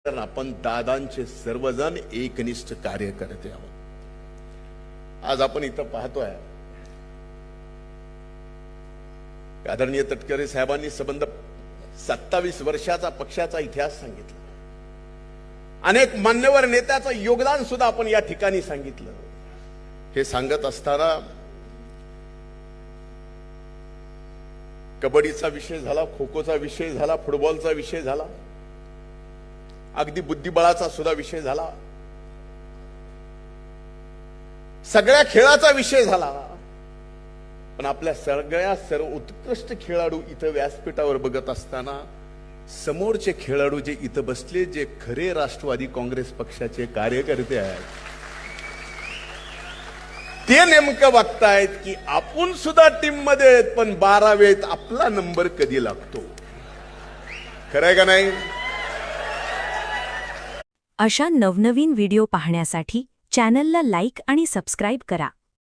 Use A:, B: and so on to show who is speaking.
A: तर आपण दादांचे सर्वजण एकनिष्ठ कार्यकर्ते आहोत। आज आपण इथं पाहतोय आदरणीय तटकरे साहेबांनी संबंध 27 वर्षाचा पक्षाचा इतिहास सांगितला। अनेक मान्यवर नेत्याचं योगदान सुद्धा आपण या ठिकाणी सांगितलं। हे सांगत असताना कबड्डीचा विषय झाला, खो खोचा विषय झाला, फुटबॉलचा विषय झाला, अगदी बुद्धिबळाचा सुद्धा विषय झाला, सगळ्या खेळाचा विषय झाला। पण आपल्या सगळ्या सर्व उत्कृष्ट खेळाडू इथं व्यासपीठावर बघत असताना समोरचे खेळाडू जे इथं बसले, जे खरे राष्ट्रवादी काँग्रेस पक्षाचे कार्यकर्ते आहेत, ते नेमकं बघतायत की आपण सुद्धा टीम मध्ये आहेत, पण 12वेत आपला नंबर कधी लागतो। खरंय का नाही?
B: अशा नवनवीन व्हिडिओ पाहण्यासाठी चॅनलला लाईक आणि सबस्क्राईब करा।